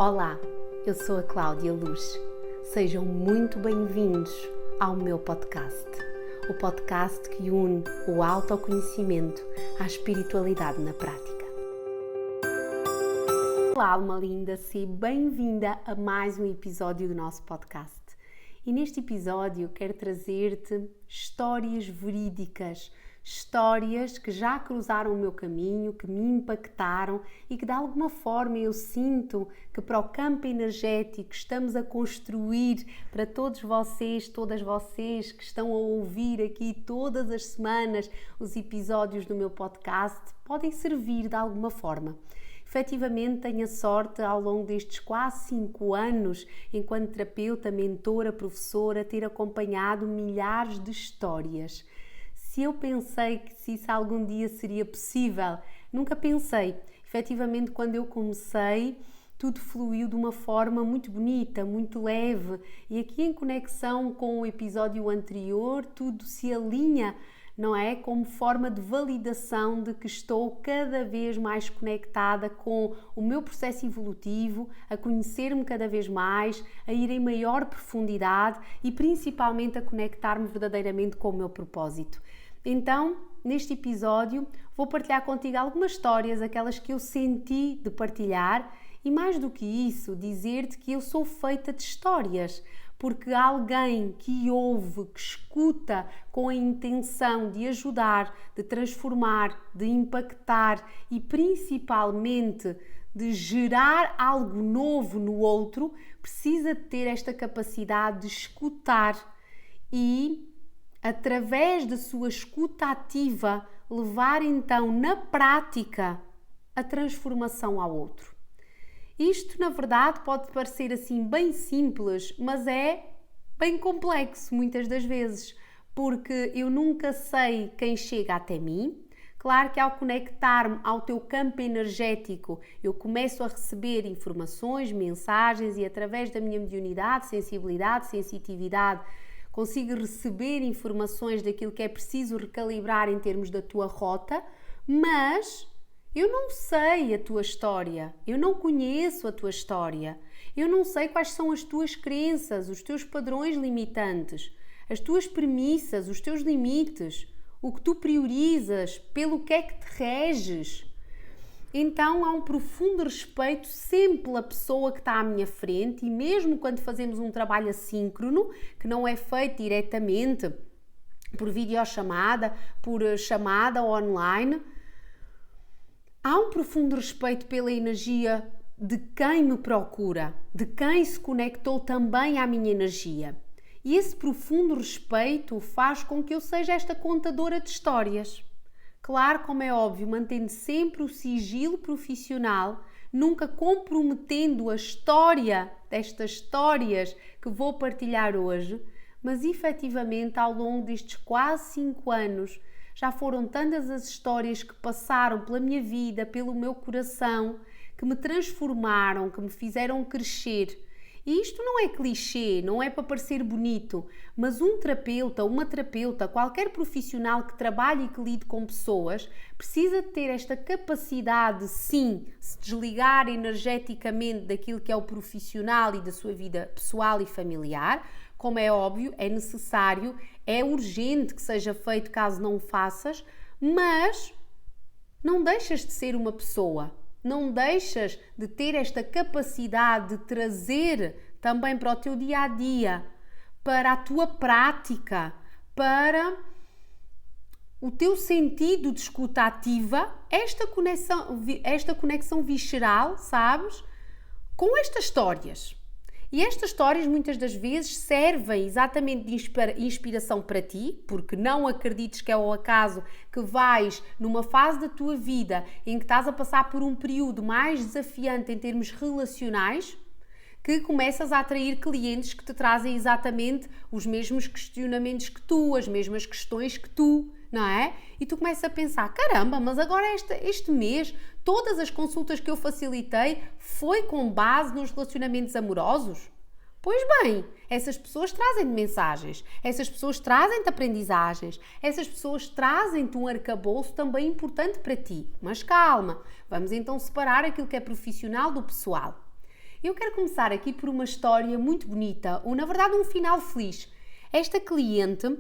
Olá, eu sou a Cláudia Luz. Sejam muito bem-vindos ao meu podcast. O podcast que une o autoconhecimento à espiritualidade na prática. Olá, alma linda, seja bem-vinda a mais um episódio do nosso podcast. E neste episódio quero trazer-te histórias verídicas, histórias que já cruzaram o meu caminho, que me impactaram e que de alguma forma eu sinto que para o campo energético estamos a construir para todos vocês, todas vocês que estão a ouvir aqui todas as semanas os episódios do meu podcast, podem servir de alguma forma. Efetivamente, tenho a sorte, ao longo destes quase 5 anos, enquanto terapeuta, mentora, professora, ter acompanhado milhares de histórias. Se eu pensei que se isso algum dia seria possível, nunca pensei. Efetivamente, quando eu comecei, tudo fluiu de uma forma muito bonita, muito leve. E aqui em conexão com o episódio anterior, tudo se alinha, não é? Como forma de validação de que estou cada vez mais conectada com o meu processo evolutivo, a conhecer-me cada vez mais, a ir em maior profundidade e principalmente a conectar-me verdadeiramente com o meu propósito. Então, neste episódio, vou partilhar contigo algumas histórias, aquelas que eu senti de partilhar e mais do que isso, dizer-te que eu sou feita de histórias. Porque alguém que ouve, que escuta com a intenção de ajudar, de transformar, de impactar e principalmente de gerar algo novo no outro, precisa ter esta capacidade de escutar e, através da sua escuta ativa, levar então na prática a transformação ao outro. Isto, na verdade, pode parecer assim bem simples, mas é bem complexo muitas das vezes, porque eu nunca sei quem chega até mim. Claro que ao conectar-me ao teu campo energético, eu começo a receber informações, mensagens e através da minha mediunidade, sensibilidade, sensitividade, consigo receber informações daquilo que é preciso recalibrar em termos da tua rota, mas eu não sei a tua história, eu não conheço a tua história, eu não sei quais são as tuas crenças, os teus padrões limitantes, as tuas premissas, os teus limites, o que tu priorizas, pelo que é que te reges. Então há um profundo respeito sempre pela pessoa que está à minha frente e mesmo quando fazemos um trabalho assíncrono, que não é feito diretamente por videochamada, por chamada online, há um profundo respeito pela energia de quem me procura, de quem se conectou também à minha energia. E esse profundo respeito faz com que eu seja esta contadora de histórias. Claro, como é óbvio, mantendo sempre o sigilo profissional, nunca comprometendo a história destas histórias que vou partilhar hoje, mas efetivamente ao longo destes quase 5 anos, já foram tantas as histórias que passaram pela minha vida, pelo meu coração, que me transformaram, que me fizeram crescer. E isto não é clichê, não é para parecer bonito, mas um terapeuta, uma terapeuta, qualquer profissional que trabalhe e que lide com pessoas, precisa ter esta capacidade, sim, de se desligar energeticamente daquilo que é o profissional e da sua vida pessoal e familiar. Como é óbvio, é necessário, é urgente que seja feito caso não o faças, mas não deixas de ser uma pessoa, não deixas de ter esta capacidade de trazer também para o teu dia-a-dia, para a tua prática, para o teu sentido de escuta ativa, esta conexão visceral, sabes, com estas histórias. E estas histórias muitas das vezes servem exatamente de inspiração para ti, porque não acredites que é o acaso que vais numa fase da tua vida em que estás a passar por um período mais desafiante em termos relacionais, que começas a atrair clientes que te trazem exatamente os mesmos questionamentos que tu, as mesmas questões que tu, não é? E tu começas a pensar, caramba, mas agora este mês todas as consultas que eu facilitei foi com base nos relacionamentos amorosos? Pois bem, essas pessoas trazem-te mensagens, essas pessoas trazem-te aprendizagens, essas pessoas trazem-te um arcabouço também importante para ti. Mas calma, vamos então separar aquilo que é profissional do pessoal. Eu quero começar aqui por uma história muito bonita, ou na verdade um final feliz. Esta cliente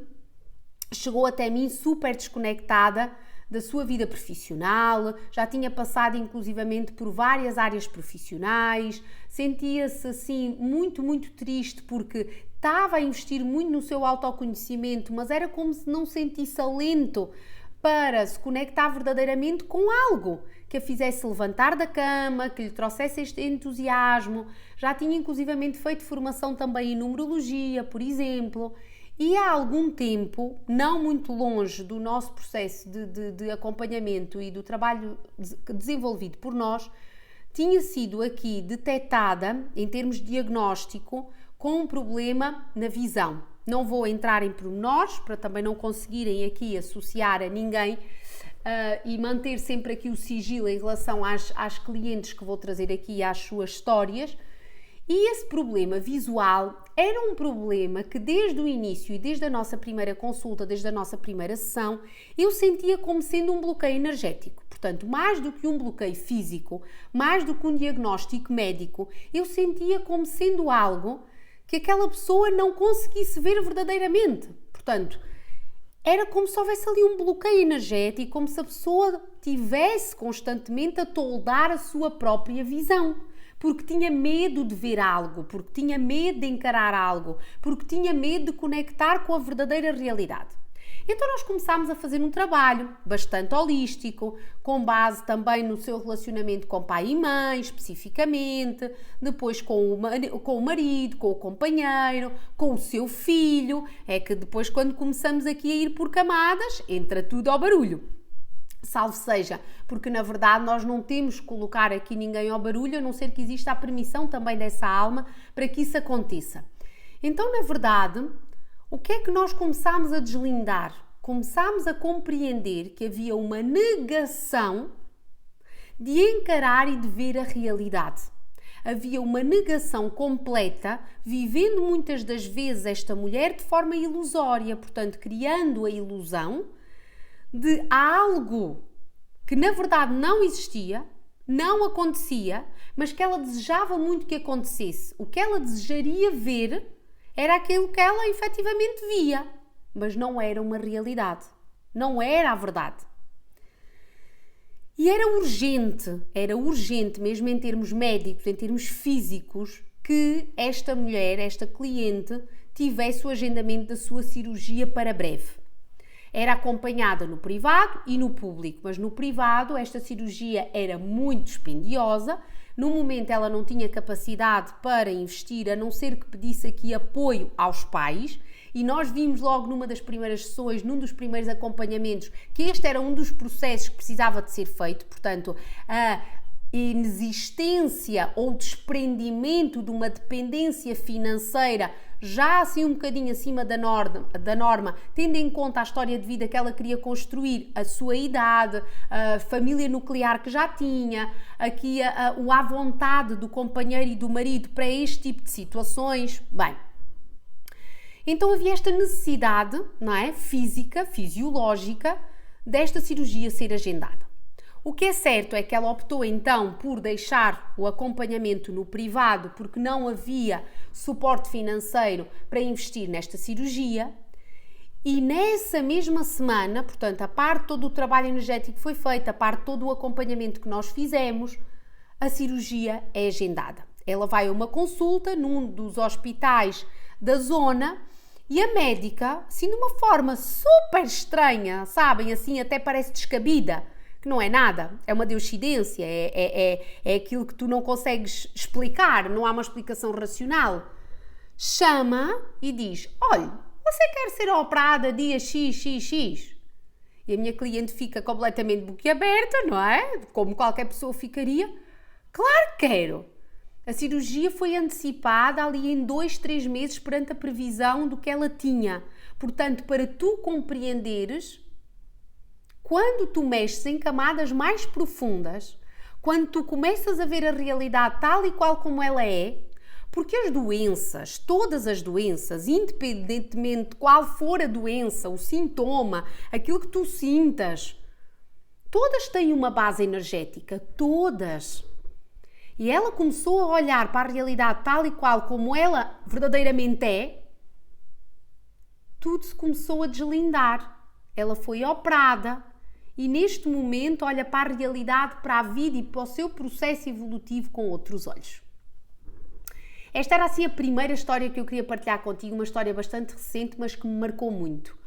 chegou até mim super desconectada da sua vida profissional, já tinha passado inclusivamente por várias áreas profissionais, sentia-se assim muito triste porque estava a investir muito no seu autoconhecimento, mas era como se não sentisse alento para se conectar verdadeiramente com algo que a fizesse levantar da cama, que lhe trouxesse este entusiasmo. Já tinha inclusivamente feito formação também em numerologia, por exemplo, e há algum tempo, não muito longe do nosso processo de acompanhamento e do trabalho desenvolvido por nós, tinha sido aqui detectada, em termos de diagnóstico, com um problema na visão. Não vou entrar em pormenores, para também não conseguirem aqui associar a ninguém e manter sempre aqui o sigilo em relação às clientes que vou trazer aqui, às suas histórias. E esse problema visual era um problema que desde o início e desde a nossa primeira consulta, desde a nossa primeira sessão, eu sentia como sendo um bloqueio energético. Portanto, mais do que um bloqueio físico, mais do que um diagnóstico médico, eu sentia como sendo algo que aquela pessoa não conseguisse ver verdadeiramente. Portanto, era como se houvesse ali um bloqueio energético, como se a pessoa tivesse constantemente a toldar a sua própria visão. Porque tinha medo de ver algo, porque tinha medo de encarar algo, porque tinha medo de conectar com a verdadeira realidade. Então nós começámos a fazer um trabalho bastante holístico, com base também no seu relacionamento com pai e mãe, especificamente, depois com o marido, com o companheiro, com o seu filho. É que depois, quando começamos aqui a ir por camadas, entra tudo ao barulho. Salvo seja, porque na verdade nós não temos que colocar aqui ninguém ao barulho, a não ser que exista a permissão também dessa alma para que isso aconteça. Então, na verdade, o que é que nós começámos a deslindar? Começámos a compreender que havia uma negação de encarar e de ver a realidade. Havia uma negação completa, vivendo muitas das vezes esta mulher de forma ilusória, portanto, criando a ilusão de algo que na verdade não existia, não acontecia, mas que ela desejava muito que acontecesse. O que ela desejaria ver era aquilo que ela efetivamente via, mas não era uma realidade, não era a verdade. E era urgente mesmo em termos médicos, em termos físicos, que esta mulher, esta cliente, tivesse o agendamento da sua cirurgia para breve. Era acompanhada no privado e no público, mas no privado esta cirurgia era muito dispendiosa. No momento ela não tinha capacidade para investir, a não ser que pedisse aqui apoio aos pais. E nós vimos logo numa das primeiras sessões, num dos primeiros acompanhamentos, que este era um dos processos que precisava de ser feito. Portanto, a inexistência ou desprendimento de uma dependência financeira já assim um bocadinho acima da norma, tendo em conta a história de vida que ela queria construir, a sua idade, a família nuclear que já tinha, aqui o à vontade do companheiro e do marido para este tipo de situações. Bem, então havia esta necessidade, não é, física, fisiológica, desta cirurgia ser agendada. O que é certo é que ela optou então por deixar o acompanhamento no privado porque não havia suporte financeiro para investir nesta cirurgia e nessa mesma semana, portanto, a parte todo o trabalho energético que foi feito, a parte todo o acompanhamento que nós fizemos, a cirurgia é agendada. Ela vai a uma consulta num dos hospitais da zona e a médica, assim de uma forma super estranha, sabem, assim até parece descabida, que não é nada, é uma deuscidência, é aquilo que tu não consegues explicar, não há uma explicação racional. Chama e diz, olha, você quer ser operada dia XXX? E a minha cliente fica completamente boquiaberta, não é? Como qualquer pessoa ficaria. Claro que quero! A cirurgia foi antecipada ali em 2-3 meses perante a previsão do que ela tinha. Portanto, para tu compreenderes, quando tu mexes em camadas mais profundas, quando tu começas a ver a realidade tal e qual como ela é, porque as doenças, todas as doenças, independentemente de qual for a doença, o sintoma, aquilo que tu sintas, todas têm uma base energética, todas. e ela começou a olhar para a realidade tal e qual como ela verdadeiramente é, tudo se começou a deslindar. Ela foi operada e neste momento olha para a realidade, para a vida e para o seu processo evolutivo com outros olhos. Esta era assim a primeira história que eu queria partilhar contigo, uma história bastante recente, mas que me marcou muito.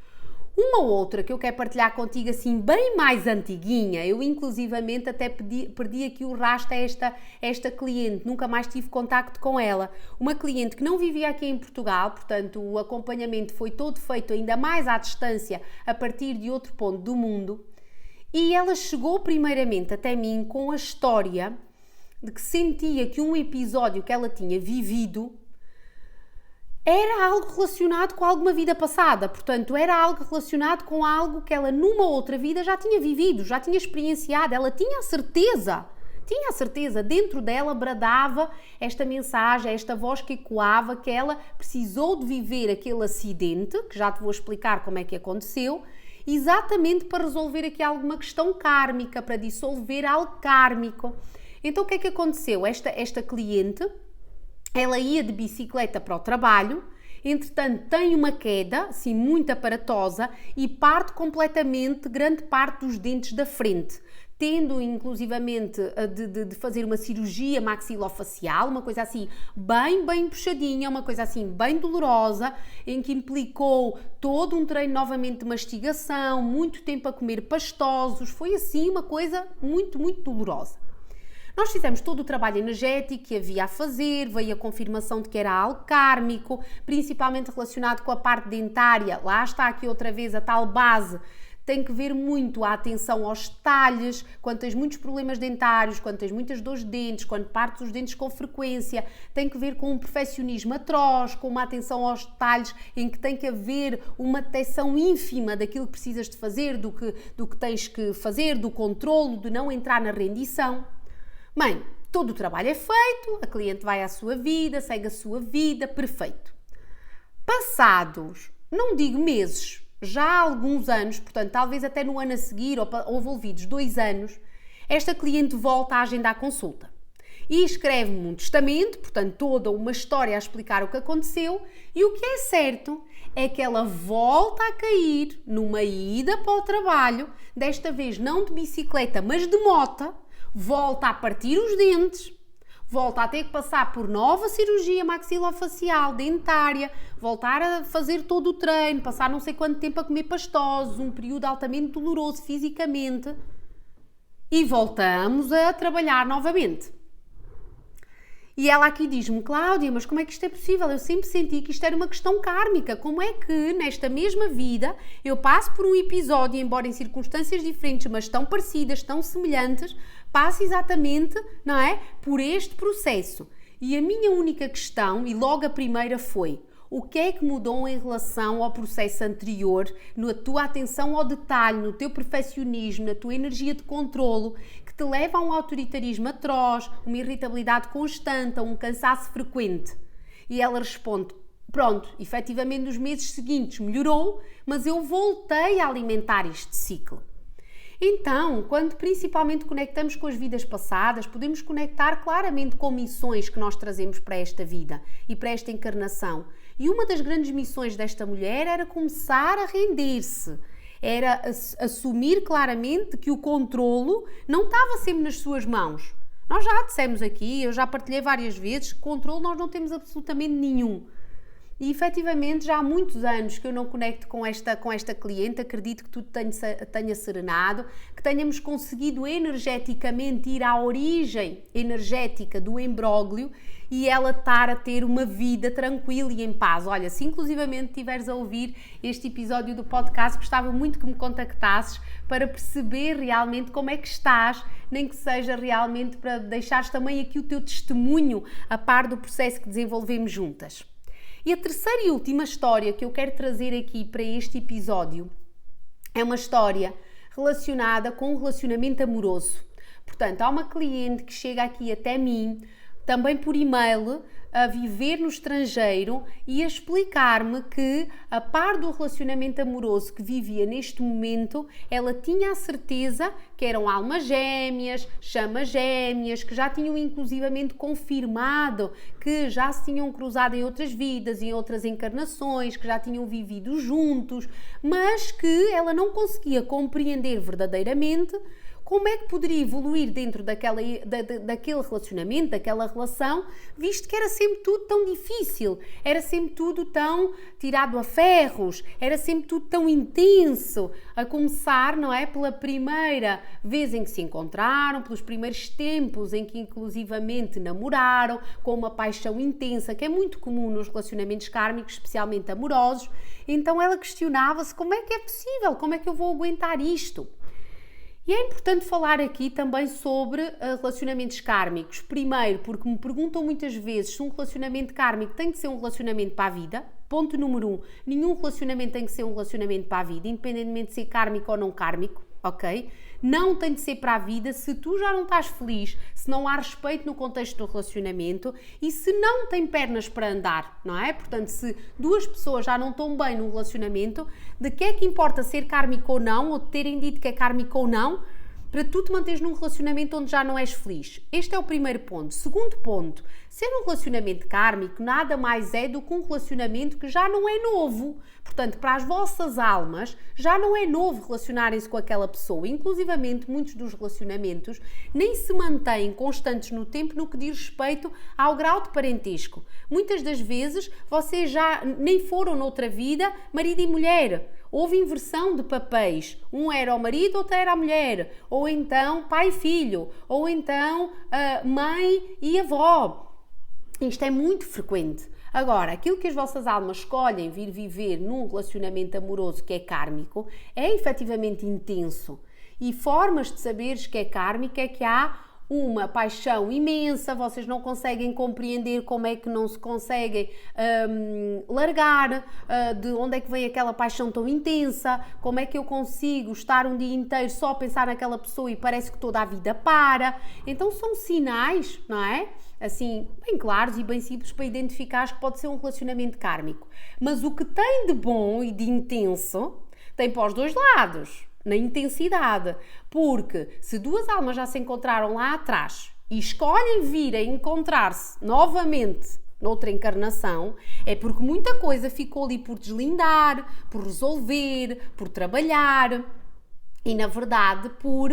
Uma outra que eu quero partilhar contigo, assim, bem mais antiguinha, eu inclusivamente até perdi aqui o rastro a esta cliente, nunca mais tive contacto com ela. Uma cliente que não vivia aqui em Portugal, portanto o acompanhamento foi todo feito ainda mais à distância, a partir de outro ponto do mundo. E ela chegou primeiramente até mim com a história de que sentia que um episódio que ela tinha vivido era algo relacionado com alguma vida passada, portanto, era algo relacionado com algo que ela numa outra vida já tinha vivido, já tinha experienciado, ela tinha a certeza, dentro dela bradava esta mensagem, esta voz que ecoava que ela precisou de viver aquele acidente, que já te vou explicar como é que aconteceu, exatamente para resolver aqui alguma questão kármica, para dissolver algo kármico. Então, o que é que aconteceu? Esta cliente, ela ia de bicicleta para o trabalho, entretanto tem uma queda, assim, muito aparatosa e parte completamente grande parte dos dentes da frente, tendo inclusivamente de fazer uma cirurgia maxilofacial, uma coisa assim bem puxadinha, uma coisa assim bem dolorosa, em que implicou todo um treino novamente de mastigação, muito tempo a comer pastosos, foi assim uma coisa muito dolorosa. Nós fizemos todo o trabalho energético que havia a fazer, veio a confirmação de que era algo kármico, principalmente relacionado com a parte dentária. Lá está aqui outra vez a tal base. Tem que ver muito a atenção aos detalhes, quando tens muitos problemas dentários, quando tens muitas dores de dentes, quando partes os dentes com frequência, tem que ver com um perfeccionismo atroz, com uma atenção aos detalhes em que tem que haver uma detecção ínfima daquilo que precisas de fazer, do que tens que fazer, do controlo, de não entrar na rendição. Bem, todo o trabalho é feito, a cliente vai à sua vida, segue a sua vida, perfeito. Passados, não digo meses, já há alguns anos, portanto talvez até no ano a seguir ou envolvidos 2 anos, esta cliente volta a agendar a consulta e escreve-me um testamento, portanto toda uma história a explicar o que aconteceu, e o que é certo é que ela volta a cair numa ida para o trabalho, desta vez não de bicicleta mas de moto, volta a partir os dentes, volta a ter que passar por nova cirurgia maxilofacial, dentária, voltar a fazer todo o treino, passar não sei quanto tempo a comer pastosos, um período altamente doloroso fisicamente, e voltamos a trabalhar novamente. E ela aqui diz-me: Cláudia, mas como é que isto é possível? Eu sempre senti que isto era uma questão kármica. Como é que nesta mesma vida eu passo por um episódio, embora em circunstâncias diferentes, mas tão parecidas, tão semelhantes, passo exatamente, não é, por este processo? E a minha única questão, e logo a primeira foi: o que é que mudou em relação ao processo anterior, na tua atenção ao detalhe, no teu perfeccionismo, na tua energia de controlo, que te leva a um autoritarismo atroz, uma irritabilidade constante, a um cansaço frequente? E ela responde: pronto, efetivamente nos meses seguintes melhorou, mas eu voltei a alimentar este ciclo. Então, quando principalmente conectamos com as vidas passadas, podemos conectar claramente com missões que nós trazemos para esta vida e para esta encarnação. E uma das grandes missões desta mulher era começar a render-se, era assumir claramente que o controlo não estava sempre nas suas mãos. Nós já dissemos aqui, eu já partilhei várias vezes, que controle nós não temos absolutamente nenhum. E efetivamente já há muitos anos que eu não conecto com esta cliente, acredito que tudo tenha serenado, que tenhamos conseguido energeticamente ir à origem energética do imbróglio e ela estar a ter uma vida tranquila e em paz. Olha, se inclusivamente estiveres a ouvir este episódio do podcast, gostava muito que me contactasses para perceber realmente como é que estás, nem que seja realmente para deixares também aqui o teu testemunho a par do processo que desenvolvemos juntas. E a terceira e última história que eu quero trazer aqui para este episódio é uma história relacionada com um relacionamento amoroso. Portanto, há uma cliente que chega aqui até mim também por e-mail, a viver no estrangeiro e a explicar-me que, a par do relacionamento amoroso que vivia neste momento, ela tinha a certeza que eram almas gêmeas, chamas gêmeas, que já tinham inclusivamente confirmado que já se tinham cruzado em outras vidas, em outras encarnações, que já tinham vivido juntos, mas que ela não conseguia compreender verdadeiramente como é que poderia evoluir dentro daquele relacionamento, daquela relação, visto que era sempre tudo tão difícil, era sempre tudo tão tirado a ferros, era sempre tudo tão intenso, a começar, não é, pela primeira vez em que se encontraram, pelos primeiros tempos em que inclusivamente namoraram, com uma paixão intensa, que é muito comum nos relacionamentos kármicos, especialmente amorosos. Então ela questionava-se: como é que é possível? Como é que eu vou aguentar isto? E é importante falar aqui também sobre relacionamentos kármicos. Primeiro, porque me perguntam muitas vezes se um relacionamento kármico tem de ser um relacionamento para a vida. Ponto número 1, nenhum relacionamento tem que ser um relacionamento para a vida, independentemente de ser kármico ou não kármico, ok? Não tem de ser para a vida se tu já não estás feliz, se não há respeito no contexto do relacionamento e se não tem pernas para andar, não é? Portanto, se duas pessoas já não estão bem no relacionamento, de que é que importa ser kármico ou não, ou terem dito que é kármico ou não, para tu te manteres num relacionamento onde já não és feliz? Este é o primeiro ponto. Segundo ponto, ser um relacionamento kármico nada mais é do que um relacionamento que já não é novo. Portanto, para as vossas almas, já não é novo relacionarem-se com aquela pessoa. Inclusivamente, muitos dos relacionamentos nem se mantêm constantes no tempo no que diz respeito ao grau de parentesco. Muitas das vezes, vocês já nem foram noutra vida marido e mulher. Houve inversão de papéis, um era o marido, outro era a mulher, ou então pai e filho, ou então mãe e avó. Isto é muito frequente. Agora, aquilo que as vossas almas escolhem vir viver num relacionamento amoroso que é kármico é efetivamente intenso. E formas de saberes que é kármico é que há uma paixão imensa, vocês não conseguem compreender como é que não se conseguem largar, de onde é que vem aquela paixão tão intensa, como é que eu consigo estar um dia inteiro só a pensar naquela pessoa e parece que toda a vida para. Então são sinais, não é? Assim, bem claros e bem simples para identificar que pode ser um relacionamento kármico. Mas o que tem de bom e de intenso tem para os dois lados, na intensidade, porque se duas almas já se encontraram lá atrás e escolhem vir a encontrar-se novamente noutra encarnação, é porque muita coisa ficou ali por deslindar, por resolver, por trabalhar e, na verdade, por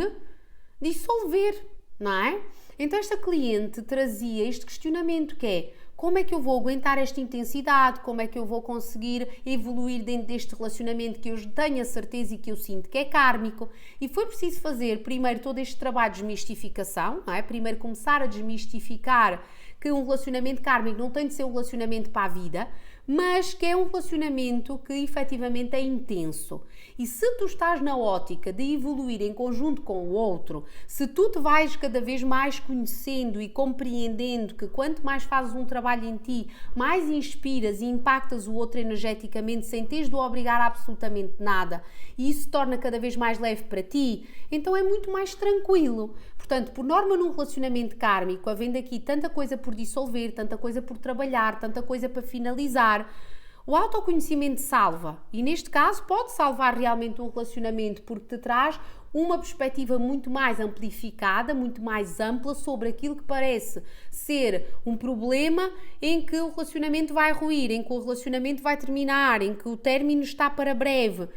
dissolver, não é? Então esta cliente trazia este questionamento que é: como é que eu vou aguentar esta intensidade? Como é que eu vou conseguir evoluir dentro deste relacionamento que eu tenho a certeza e que eu sinto que é kármico? E foi preciso fazer primeiro todo este trabalho de desmistificação, não é? Primeiro começar a desmistificar que um relacionamento kármico não tem de ser um relacionamento para a vida, mas que é um relacionamento que efetivamente é intenso. E se tu estás na ótica de evoluir em conjunto com o outro, se tu te vais cada vez mais conhecendo e compreendendo que quanto mais fazes um trabalho em ti, mais inspiras e impactas o outro energeticamente sem teres de o obrigar a absolutamente nada, e isso torna cada vez mais leve para ti, então é muito mais tranquilo. Portanto, por norma num relacionamento kármico, havendo aqui tanta coisa por dissolver, tanta coisa por trabalhar, tanta coisa para finalizar, o autoconhecimento salva, e neste caso pode salvar realmente um relacionamento porque te traz uma perspectiva muito mais amplificada, muito mais ampla sobre aquilo que parece ser um problema em que o relacionamento vai ruir, em que o relacionamento vai terminar, em que o término está para breve.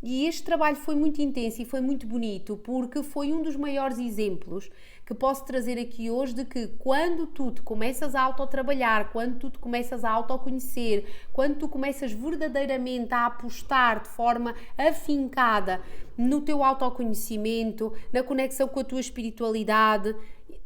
E este trabalho foi muito intenso e foi muito bonito, porque foi um dos maiores exemplos que posso trazer aqui hoje de que quando tu te começas a autotrabalhar, quando tu te começas a autoconhecer, quando tu começas verdadeiramente a apostar de forma afincada no teu autoconhecimento, na conexão com a tua espiritualidade,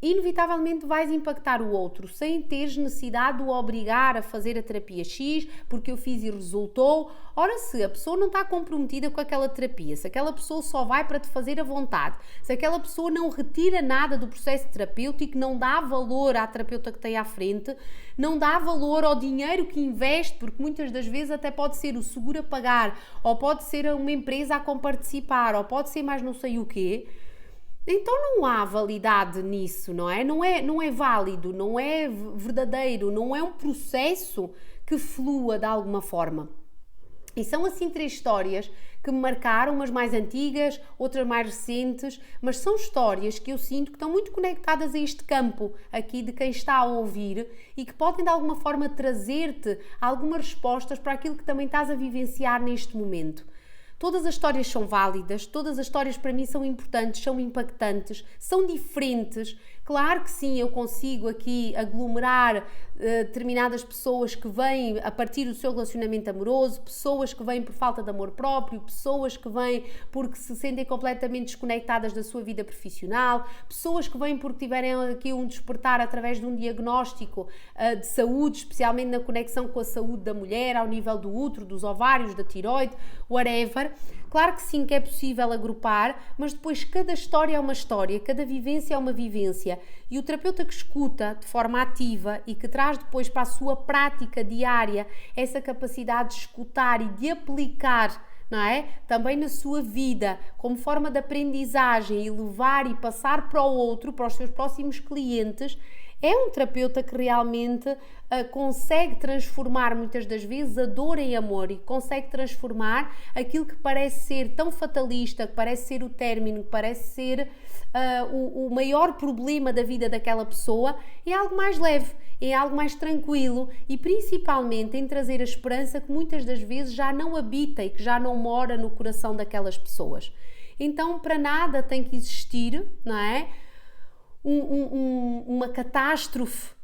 inevitavelmente vais impactar o outro, sem teres necessidade de o obrigar a fazer a terapia X, porque eu fiz e resultou. Ora, se a pessoa não está comprometida com aquela terapia, se aquela pessoa só vai para te fazer a vontade, se aquela pessoa não retira nada do processo terapêutico, não dá valor à terapeuta que tem à frente, não dá valor ao dinheiro que investe, porque muitas das vezes até pode ser o seguro a pagar, ou pode ser uma empresa a comparticipar, ou pode ser mais não sei o quê. então não há validade nisso, não é? Não é válido, não é verdadeiro, não é um processo que flua de alguma forma. E são assim 3 histórias que me marcaram, umas mais antigas, outras mais recentes, mas são histórias que eu sinto que estão muito conectadas a este campo aqui de quem está a ouvir e que podem de alguma forma trazer-te algumas respostas para aquilo que também estás a vivenciar neste momento. Todas as histórias são válidas, todas as histórias para mim são importantes, são impactantes, são diferentes. Claro que sim, eu consigo aqui aglomerar determinadas pessoas que vêm a partir do seu relacionamento amoroso, pessoas que vêm por falta de amor próprio, pessoas que vêm porque se sentem completamente desconectadas da sua vida profissional, pessoas que vêm porque tiverem aqui um despertar através de um diagnóstico de saúde, especialmente na conexão com a saúde da mulher, ao nível do útero, dos ovários, da tiroide, whatever. Claro que sim, que é possível agrupar, mas depois cada história é uma história, cada vivência é uma vivência. E o terapeuta que escuta de forma ativa e que traz depois para a sua prática diária essa capacidade de escutar e de aplicar, não é? Também na sua vida, como forma de aprendizagem e levar e passar para o outro, para os seus próximos clientes, é um terapeuta que realmente consegue transformar muitas das vezes a dor em amor e consegue transformar aquilo que parece ser tão fatalista, que parece ser o término, que parece ser o maior problema da vida daquela pessoa, em algo mais leve, em algo mais tranquilo e principalmente em trazer a esperança que muitas das vezes já não habita e que já não mora no coração daquelas pessoas. Então, para nada tem que existir, não é? Uma catástrofe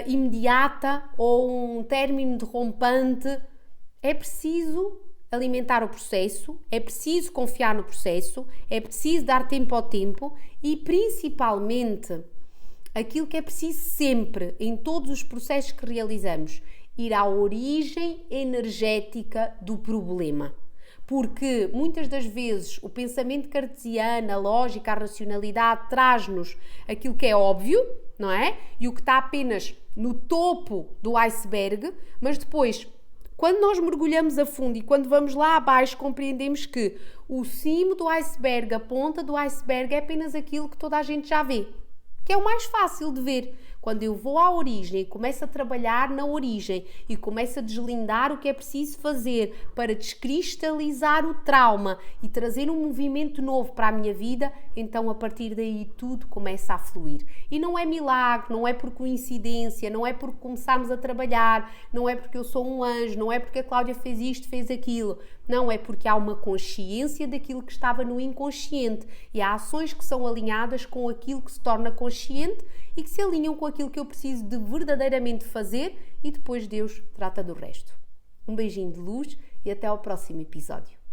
imediata ou um término derrompante. É preciso alimentar o processo, é preciso confiar no processo, é preciso dar tempo ao tempo e principalmente aquilo que é preciso sempre em todos os processos que realizamos, ir à origem energética do problema. Porque muitas das vezes o pensamento cartesiano, a lógica, a racionalidade traz-nos aquilo que é óbvio, não é? E o que está apenas no topo do iceberg, mas depois, quando nós mergulhamos a fundo e quando vamos lá abaixo, compreendemos que o cimo do iceberg, a ponta do iceberg é apenas aquilo que toda a gente já vê, que é o mais fácil de ver. Quando eu vou à origem e começo a trabalhar na origem e começo a deslindar o que é preciso fazer para descristalizar o trauma e trazer um movimento novo para a minha vida, então a partir daí tudo começa a fluir. E não é milagre, não é por coincidência, não é porque começarmos a trabalhar, não é porque eu sou um anjo, não é porque a Cláudia fez isto, fez aquilo. Não, é porque há uma consciência daquilo que estava no inconsciente e há ações que são alinhadas com aquilo que se torna consciente e que se alinham com aquilo que eu preciso de verdadeiramente fazer e depois Deus trata do resto. Um beijinho de luz e até ao próximo episódio.